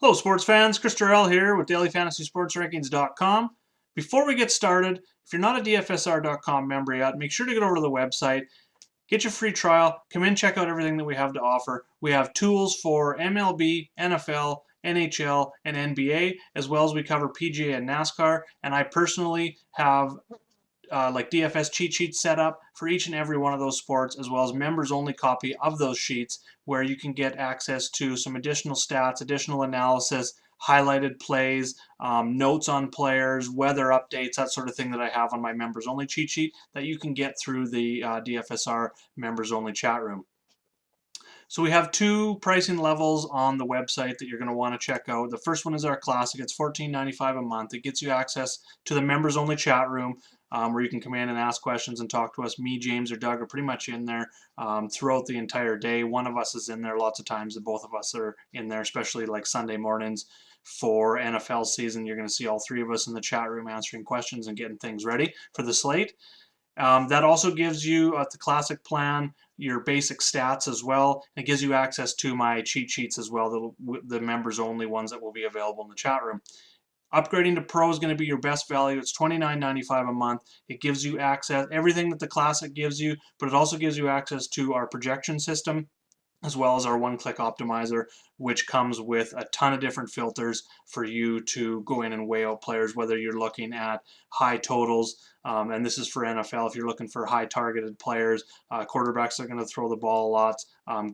Hello, sports fans. Chris Terrell here with dailyfantasysportsrankings.com. Before we get started, if you're not a DFSR.com member yet, make sure to get over to the website, get your free trial, come in, check out everything that we have to offer. We have tools for MLB, NFL, NHL, and NBA, as well as we cover PGA and NASCAR. And I personally have like DFS cheat sheets set up for each and every one of those sports, as well as members only copy of those sheets where you can get access to some additional stats, additional analysis, highlighted plays, notes on players, weather updates, that sort of thing that I have on my members only cheat sheet that you can get through the DFSR members only chat room. So we have two pricing levels on the website that you're going to want to check out. The first one is our classic. It's $14.95 a month. It gets you access to the members only chat room where you can come in and ask questions and talk to us. Me, James, or Doug are pretty much in there throughout the entire day. One of us is in there lots of times. The both of us are in there, especially like Sunday mornings for NFL season. You're going to see all three of us in the chat room answering questions and getting things ready for the slate. That also gives you, at the classic plan, your basic stats as well. It gives you access to my cheat sheets as well, the members only ones that will be available in the chat room. Upgrading to Pro is going to be your best value. It's $29.95 a month. It gives you access, everything that the Classic gives you, but it also gives you access to our projection system, as well as our one-click optimizer, which comes with a ton of different filters for you to go in and weigh out players, whether you're looking at high totals, and this is for NFL. If you're looking for high targeted players, quarterbacks are going to throw the ball a lot,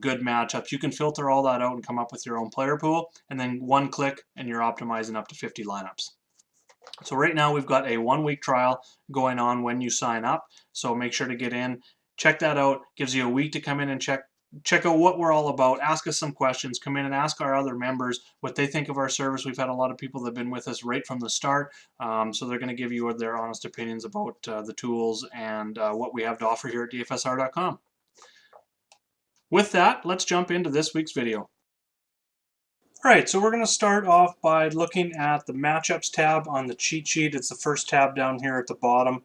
good matchups, you can filter all that out and come up with your own player pool, and then one click and you're optimizing up to 50 lineups. So right now we've got a 1-week trial going on when you sign up, so make sure to get in, check that out. Gives you a week to come in and check out what we're all about, ask us some questions, come in and ask our other members what they think of our service. We've had a lot of people that have been with us right from the start, so they're going to give you their honest opinions about the tools and what we have to offer here at DFSR.com. With that, let's jump into this week's video. All right, so we're going to start off by looking at the matchups tab on the cheat sheet. It's the first tab down here at the bottom.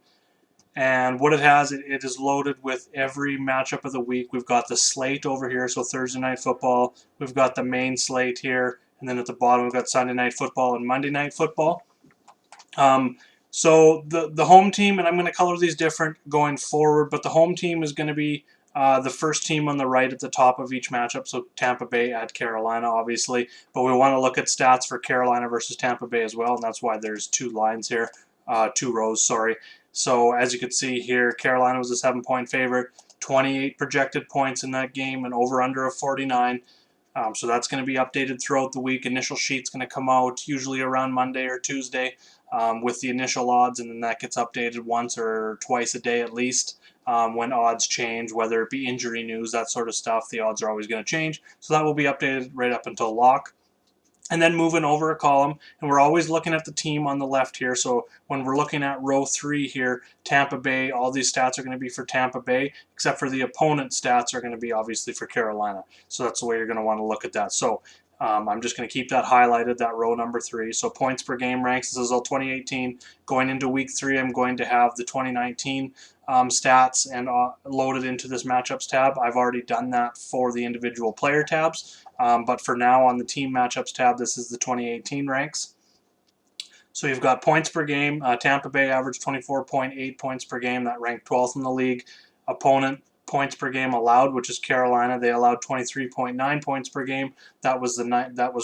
And what it has, it is loaded with every matchup of the week. We've got the slate over here, so Thursday Night Football. We've got the main slate here. And then at the bottom, we've got Sunday Night Football and Monday Night Football. So the home team, and I'm going to color these different going forward, but the home team is going to be the first team on the right at the top of each matchup, so Tampa Bay at Carolina, obviously. But we want to look at stats for Carolina versus Tampa Bay as well, and that's why there's two lines here, 2 rows, sorry. So as you can see here, Carolina was a 7-point favorite, 28 projected points in that game, and over-under of 49. So that's going to be updated throughout the week. Initial sheet's going to come out usually around Monday or Tuesday with the initial odds, and then that gets updated once or twice a day at least when odds change, whether it be injury news, that sort of stuff. The odds are always going to change. So that will be updated right up until lock. And then moving over a column, and we're always looking at the team on the left here. So when we're looking at row 3 here, Tampa Bay, all these stats are going to be for Tampa Bay, except for the opponent stats are going to be obviously for Carolina. So that's the way you're going to want to look at that. So I'm just going to keep that highlighted, that row number 3. So points per game ranks, this is all 2018. Going into week 3, I'm going to have the 2019 stats and loaded into this matchups tab. I've already done that for the individual player tabs. But for now, on the team matchups tab, this is the 2018 ranks. So you've got points per game. Tampa Bay averaged 24.8 points per game. That ranked 12th in the league. Opponent points per game allowed, which is Carolina. They allowed 23.9 points per game. That was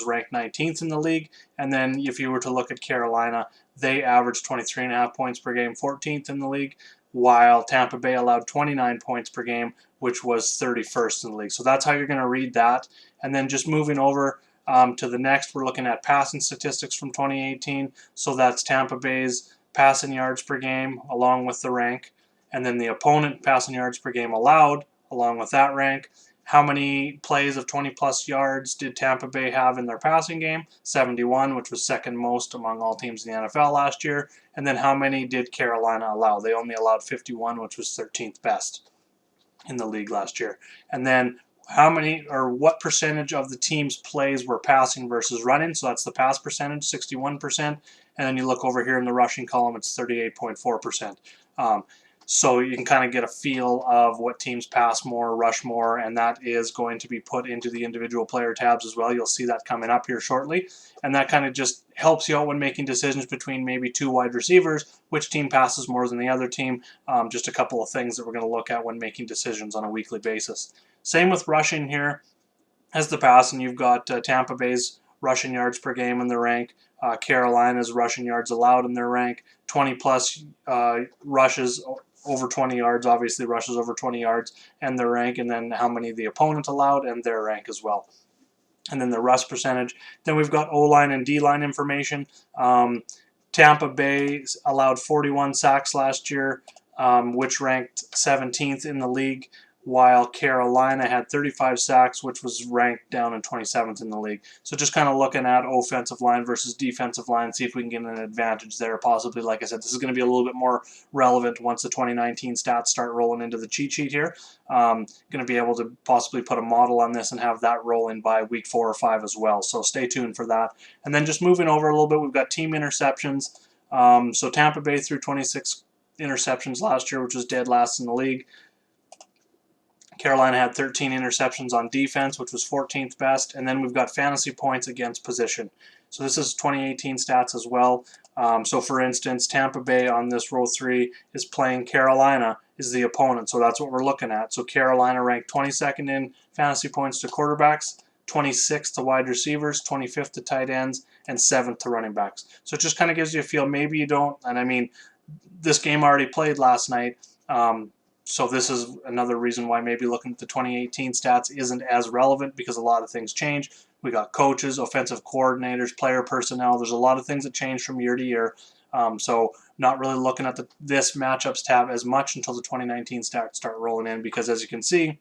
ranked 19th in the league. And then if you were to look at Carolina, they averaged 23.5 points per game, 14th in the league, while Tampa Bay allowed 29 points per game, which was 31st in the league. So that's how you're going to read that. And then just moving over to the next, we're looking at passing statistics from 2018. So that's Tampa Bay's passing yards per game along with the rank. And then the opponent passing yards per game allowed along with that rank. How many plays of 20-plus yards did Tampa Bay have in their passing game? 71, which was second most among all teams in the NFL last year. And then how many did Carolina allow? They only allowed 51, which was 13th best in the league last year. And then how many or what percentage of the team's plays were passing versus running? So that's the pass percentage, 61%. And then you look over here in the rushing column, it's 38.4%. So you can kind of get a feel of what teams pass more, rush more, and that is going to be put into the individual player tabs as well. You'll see that coming up here shortly. And that kind of just helps you out when making decisions between maybe two wide receivers, which team passes more than the other team. Just a couple of things that we're going to look at when making decisions on a weekly basis. Same with rushing here as the pass, and you've got Tampa Bay's rushing yards per game in the rank. Carolina's rushing yards allowed in their rank. 20 plus rushes over 20 yards, obviously rushes over 20 yards, and their rank, and then how many the opponent allowed and their rank as well. And then the rush percentage. Then we've got O-line and D-line information. Tampa Bay allowed 41 sacks last year, which ranked 17th in the league, while Carolina had 35 sacks, which was ranked down in 27th in the league. So just kind of looking at offensive line versus defensive line, see if we can get an advantage there. Possibly, like I said, this is going to be a little bit more relevant once the 2019 stats start rolling into the cheat sheet here. Going to be able to possibly put a model on this and have that roll in by week 4 or 5 as well. So stay tuned for that. And then just moving over a little bit, we've got team interceptions. So Tampa Bay threw 26 interceptions last year, which was dead last in the league. Carolina had 13 interceptions on defense, which was 14th best. And then we've got fantasy points against position. So this is 2018 stats as well. So for instance, Tampa Bay on this row 3 is playing Carolina is the opponent. So that's what we're looking at. So Carolina ranked 22nd in fantasy points to quarterbacks, 26th to wide receivers, 25th to tight ends, and 7th to running backs. So it just kind of gives you a feel. Maybe you don't, and I mean, this game already played last night. So this is another reason why maybe looking at the 2018 stats isn't as relevant, because a lot of things change. We got coaches, offensive coordinators, player personnel. There's a lot of things that change from year to year. So not really looking at this matchups tab as much until the 2019 stats start rolling in, because as you can see,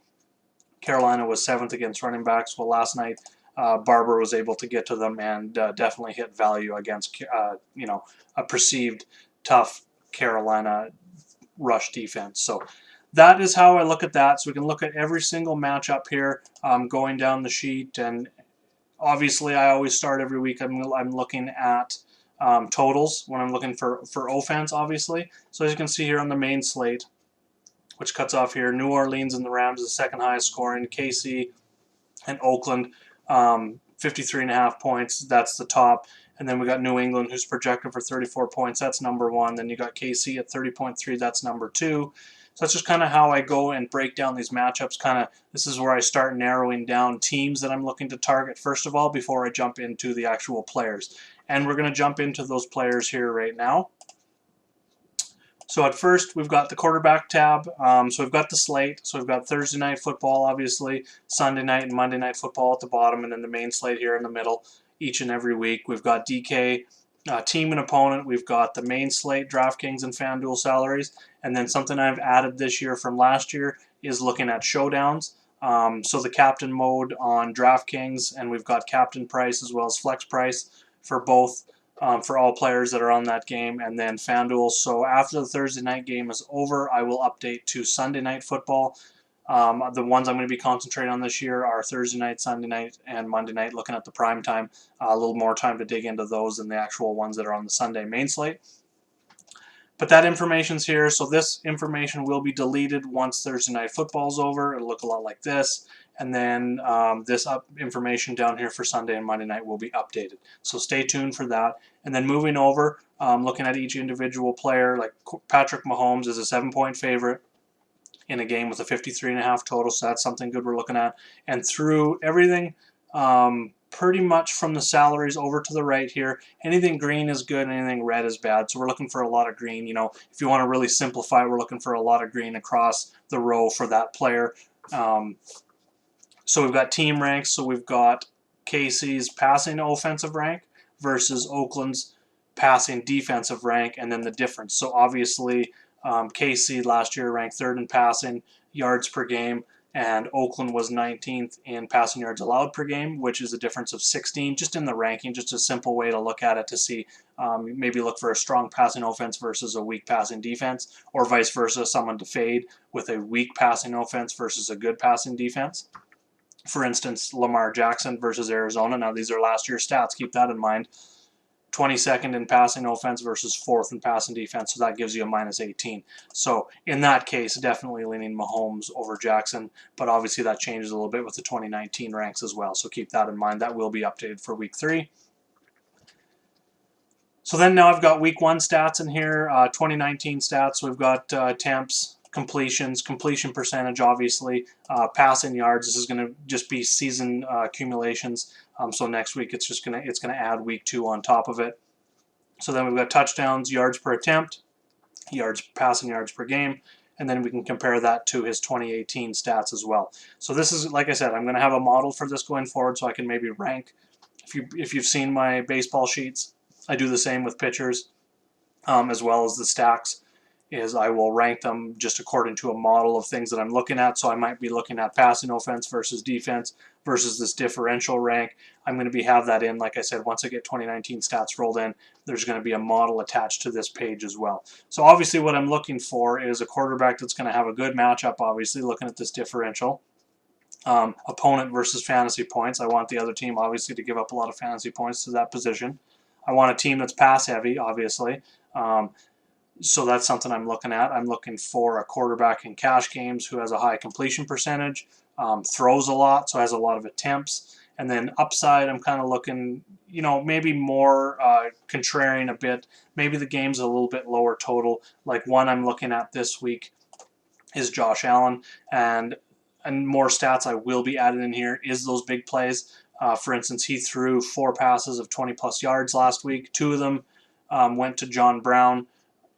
Carolina was 7th against running backs. Well, last night Barber was able to get to them and definitely hit value against a perceived tough Carolina rush defense. So that is how I look at that. So we can look at every single matchup here going down the sheet. And obviously I always start every week. I'm looking at totals when I'm looking for offense, obviously. So as you can see here on the main slate, which cuts off here, New Orleans and the Rams is the second highest scoring. KC and Oakland, 53.5 points. That's the top. And then we got New England, who's projected for 34 points. That's number 1. Then you got KC at 30.3. That's number 2. So that's just kind of how I go and break down these matchups. This is where I start narrowing down teams that I'm looking to target first of all before I jump into the actual players. And we're going to jump into those players here right now. So at first, we've got the quarterback tab. So we've got the slate. So we've got Thursday night football, obviously, Sunday night and Monday night football at the bottom, and then the main slate here in the middle each and every week. We've got DK, team and opponent. We've got the main slate, DraftKings and FanDuel salaries. And then something I've added this year from last year is looking at showdowns. So the captain mode on DraftKings, and we've got captain price as well as flex price for both. For all players that are on that game, and then FanDuel. So after the Thursday night game is over, I will update to Sunday night football. The ones I'm going to be concentrating on this year are Thursday night, Sunday night, and Monday night, looking at the prime time. A little more time to dig into those than the actual ones that are on the Sunday main slate. But that information's here, so this information will be deleted once Thursday night football's over. It'll look a lot like this. And then this information down here for Sunday and Monday night will be updated. So stay tuned for that. And then moving over, looking at each individual player, like Patrick Mahomes is a 7-point favorite in a game with a 53.5 total, so that's something good we're looking at. And through everything, pretty much from the salaries over to the right here, anything green is good, anything red is bad. So we're looking for a lot of green. You know, if you want to really simplify, we're looking for a lot of green across the row for that player. So we've got team ranks. So we've got KC's passing offensive rank versus Oakland's passing defensive rank, and then the difference. So obviously KC last year ranked 3rd in passing yards per game, and Oakland was 19th in passing yards allowed per game, which is a difference of 16 just in the ranking. Just a simple way to look at it to see, maybe look for a strong passing offense versus a weak passing defense, or vice versa, someone to fade with a weak passing offense versus a good passing defense. For instance, Lamar Jackson versus Arizona. Now, these are last year's stats. Keep that in mind. 22nd in passing offense versus 4th in passing defense, so that gives you a minus 18. So in that case, definitely leaning Mahomes over Jackson, but obviously that changes a little bit with the 2019 ranks as well, so keep that in mind. That will be updated for week 3. So then now I've got week 1 stats in here, 2019 stats. So we've got attempts, completions, completion percentage, obviously, passing yards. This is going to just be season accumulations. So next week it's just gonna add week 2 on top of it. So then we've got touchdowns, yards per attempt, passing yards per game, and then we can compare that to his 2018 stats as well. So this is, like I said, I'm going to have a model for this going forward, so I can maybe rank. If you've seen my baseball sheets, I do the same with pitchers, as well as the stacks. Is I will rank them just according to a model of things that I'm looking at. So I might be looking at passing offense versus defense versus this differential rank. I'm going to have that in, like I said, once I get 2019 stats rolled in, there's going to be a model attached to this page as well. So obviously what I'm looking for is a quarterback that's going to have a good matchup, obviously, looking at this differential. Opponent versus fantasy points. I want the other team, obviously, to give up a lot of fantasy points to that position. I want a team that's pass heavy, obviously. So that's something I'm looking at. I'm looking for a quarterback in cash games who has a high completion percentage, throws a lot, so has a lot of attempts. And then upside, I'm kind of looking, maybe more contrarian a bit. Maybe the game's a little bit lower total. Like one I'm looking at this week is Josh Allen. And more stats I will be adding in here is those big plays. For instance, he threw 4 passes of 20-plus yards last week. 2 of them went to John Brown.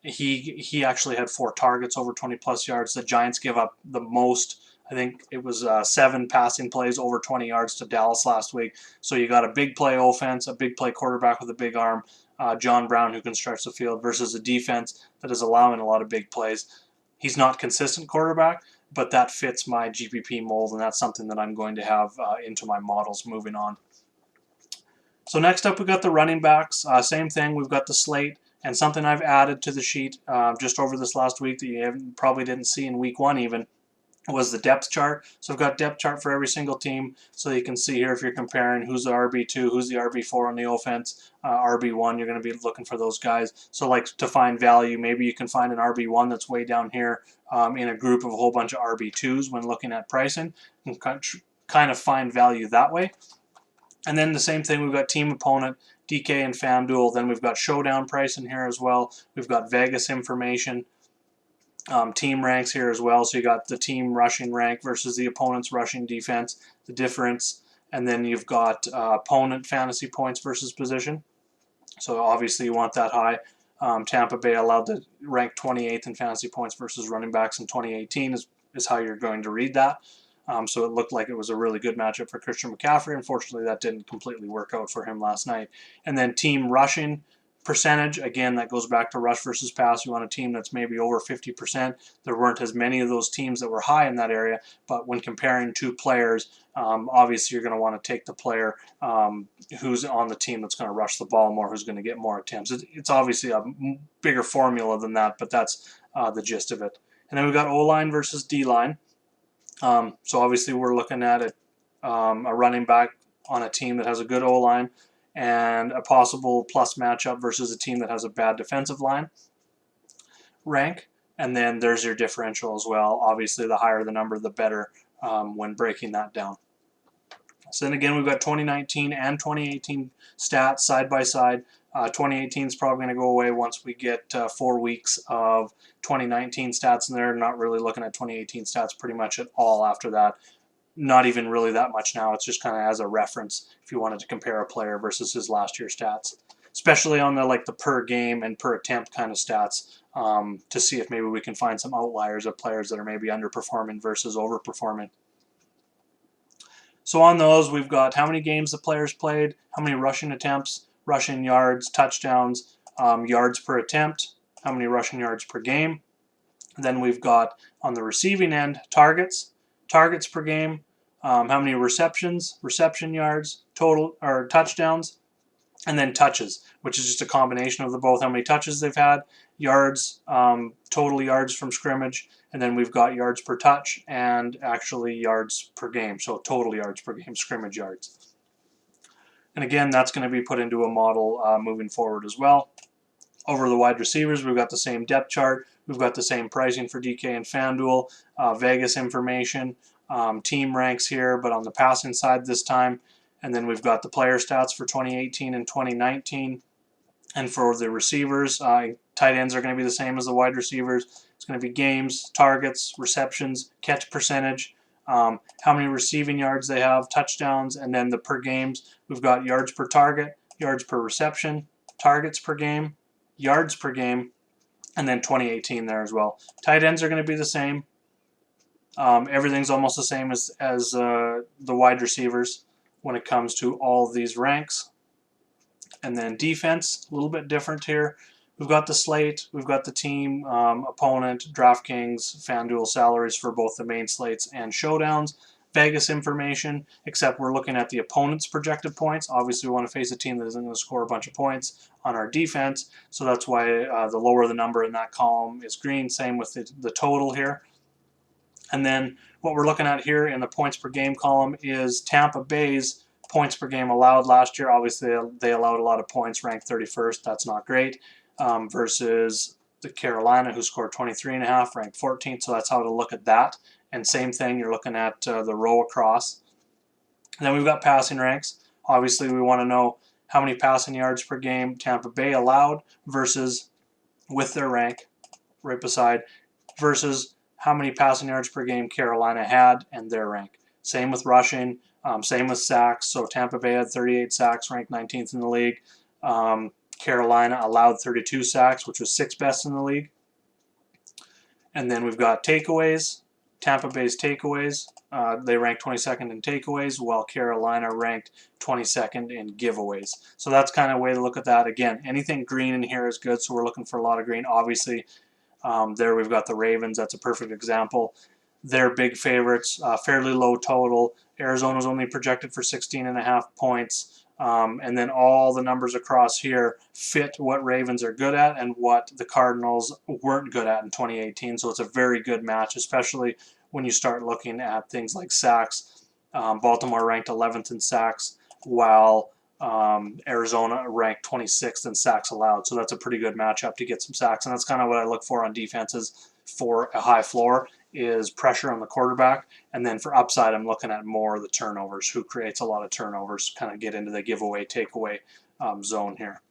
He actually had 4 targets over 20-plus yards. The Giants give up the most. I think it was 7 passing plays over 20 yards to Dallas last week. So you got a big play offense, a big play quarterback with a big arm, John Brown who can stretch the field, versus a defense that is allowing a lot of big plays. He's not consistent quarterback, but that fits my GPP mold, and that's something that I'm going to have into my models moving on. So next up, we've got the running backs. Same thing, we've got the slate, and something I've added to the sheet just over this last week that you probably didn't see in week 1 even, was the depth chart. So I've got depth chart for every single team, so you can see here if you're comparing who's the RB2, who's the RB4 on the offense, RB1, you're going to be looking for those guys. So like to find value, maybe you can find an RB1 that's way down here in a group of a whole bunch of RB2s when looking at pricing, and kind of find value that way. And then the same thing, we've got team opponent, DK and FanDuel. Then we've got showdown price in here as well. We've got Vegas information. Team ranks here as well. So you got the team rushing rank versus the opponent's rushing defense, the difference. And then you've got opponent fantasy points versus position. So obviously you want that high. Tampa Bay allowed to rank 28th in fantasy points versus running backs in 2018 is how you're going to read that. So it looked like it was a really good matchup for Christian McCaffrey. Unfortunately, that didn't completely work out for him last night. And then team rushing percentage, again, that goes back to rush versus pass. You want a team that's maybe over 50%. There weren't as many of those teams that were high in that area, but when comparing 2 players, obviously you're going to want to take the player who's on the team that's going to rush the ball more, who's going to get more attempts. It's obviously a bigger formula than that, but that's the gist of it. And then we've got O-line versus D-line. So obviously we're looking at a running back on a team that has a good O-line and a possible plus matchup versus a team that has a bad defensive line rank. And then there's your differential as well. Obviously the higher the number, the better when breaking that down. So then again, we've got 2019 and 2018 stats side by side. 2018 is probably going to go away once we get 4 weeks of 2019 stats, and they're not really looking at 2018 stats pretty much at all after that. Not even really that much now. It's just kind of as a reference if you wanted to compare a player versus his last year stats, especially on the per game and per attempt kind of stats, to see if maybe we can find some outliers of players that are maybe underperforming versus overperforming. So on those, we've got how many games the players played, how many rushing attempts, rushing yards, touchdowns, yards per attempt, how many rushing yards per game. Then we've got on the receiving end targets per game, how many receptions, reception yards, total or touchdowns, and then touches, which is just a combination of the both, how many touches they've had, yards, total yards from scrimmage, and then we've got yards per touch and actually yards per game, so total yards per game, scrimmage yards. And again, that's going to be put into a model moving forward as well. Over the wide receivers, we've got the same depth chart. We've got the same pricing for DK and FanDuel, Vegas information, team ranks here, but on the passing side this time. And then we've got the player stats for 2018 and 2019. And for the receivers, tight ends are going to be the same as the wide receivers. It's going to be games, targets, receptions, catch percentage, how many receiving yards they have, touchdowns, and then the per games. We've got yards per target, yards per reception, targets per game, yards per game, and then 2018 there as well. Tight ends are going to be the same. Everything's almost the same as the wide receivers when it comes to all of these ranks. And then defense, a little bit different here. We've got the slate, we've got the team, opponent, DraftKings, FanDuel salaries for both the main slates and showdowns. Vegas information, except we're looking at the opponent's projected points. Obviously, we want to face a team that isn't going to score a bunch of points on our defense, so that's why the lower the number in that column is green. Same with the total here. And then what we're looking at here in the points per game column is Tampa Bay's points per game allowed last year. Obviously, they allowed a lot of points, ranked 31st. That's not great. Versus the Carolina, who scored 23.5, ranked 14th. So that's how to look at that. And same thing, you're looking at the row across. And then we've got passing ranks. Obviously, we want to know how many passing yards per game Tampa Bay allowed versus with their rank right beside versus how many passing yards per game Carolina had and their rank. Same with rushing, same with sacks. So Tampa Bay had 38 sacks, ranked 19th in the league. Carolina allowed 32 sacks, which was 6th best in the league. And then we've got takeaways. Tampa Bay's takeaways, they ranked 22nd in takeaways, while Carolina ranked 22nd in giveaways. So that's kind of a way to look at that. Again, anything green in here is good, so we're looking for a lot of green. Obviously, there we've got the Ravens. That's a perfect example. They're big favorites, fairly low total. Arizona's only projected for 16.5 points. And then all the numbers across here fit what Ravens are good at and what the Cardinals weren't good at in 2018. So it's a very good match, especially when you start looking at things like sacks. Baltimore ranked 11th in sacks, while Arizona ranked 26th in sacks allowed. So that's a pretty good matchup to get some sacks. And that's kind of what I look for on defenses for a high floor, is pressure on the quarterback. And then for upside, I'm looking at more of the turnovers. Who creates a lot of turnovers, kind of get into the giveaway, takeaway zone here.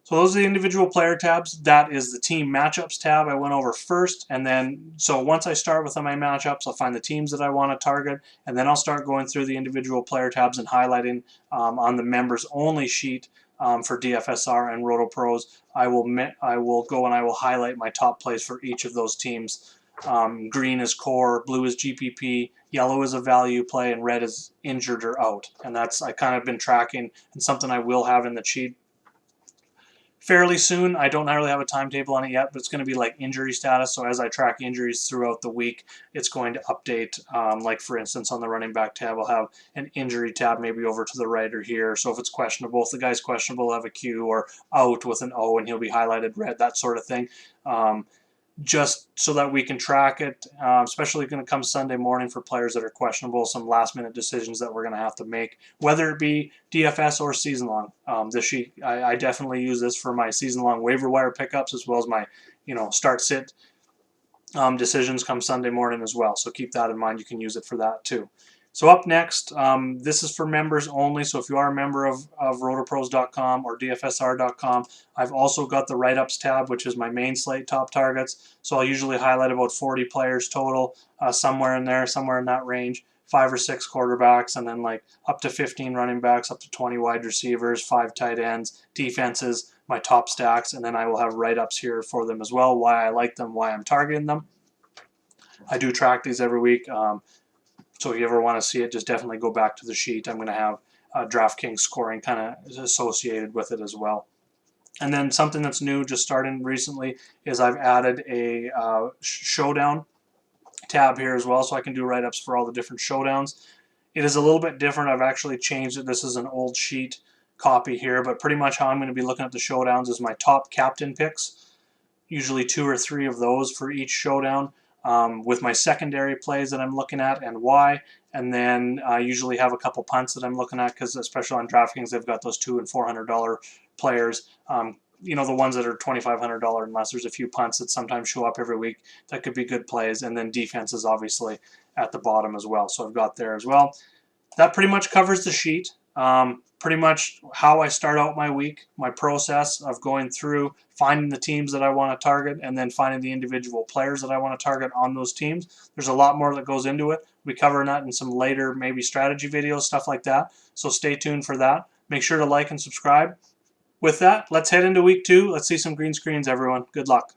So those are the individual player tabs. That is the team matchups tab I went over first. And then, so once I start with my matchups, I'll find the teams that I want to target. And then I'll start going through the individual player tabs and highlighting on the members only sheet for DFSR and RotoPros. I will go and I will highlight my top plays for each of those teams. Green is core, blue is GPP, yellow is a value play, and red is injured or out. And that's, I kind of been tracking, and something I will have in the cheat fairly soon. I don't really have a timetable on it yet, but it's going to be like injury status. So as I track injuries throughout the week, it's going to update. Like for instance, on the running back tab, I'll have an injury tab maybe over to the right or here. So if it's questionable, if the guy's questionable, I'll have a Q, or out with an O and he'll be highlighted red, that sort of thing. Just so that we can track it, especially going to come Sunday morning for players that are questionable, some last minute decisions that we're going to have to make, whether it be DFS or season long. This sheet, I definitely use this for my season long waiver wire pickups, as well as my start sit decisions come Sunday morning as well. So keep that in mind. You can use it for that too. So up next, this is for members only. So if you are a member of rotopros.com or dfsr.com, I've also got the write-ups tab, which is my main slate top targets. So I'll usually highlight about 40 players total, somewhere in there, somewhere in that range, 5 or 6 quarterbacks, and then like up to 15 running backs, up to 20 wide receivers, 5 tight ends, defenses, my top stacks, and then I will have write-ups here for them as well, why I like them, why I'm targeting them. I do track these every week. So if you ever want to see it, just definitely go back to the sheet. I'm going to have DraftKings scoring kind of associated with it as well. And then something that's new, just starting recently, is I've added a showdown tab here as well, so I can do write-ups for all the different showdowns. It is a little bit different. I've actually changed it. This is an old sheet copy here, but pretty much how I'm going to be looking at the showdowns is my top captain picks, usually 2 or 3 of those for each showdown. With my secondary plays that I'm looking at and why, and then I usually have a couple punts that I'm looking at, because especially on DraftKings, they've got those $200 and $400 players. You know, the ones that are $2,500 and less. There's a few punts that sometimes show up every week that could be good plays, and then defense is obviously at the bottom as well. So I've got there as well. That pretty much covers the sheet. Pretty much how I start out my week, my process of going through, finding the teams that I want to target, and then finding the individual players that I want to target on those teams. There's a lot more that goes into it. We cover that in some later maybe strategy videos, stuff like that. So stay tuned for that. Make sure to like and subscribe. With that, let's head into week 2. Let's see some green screens, everyone. Good luck.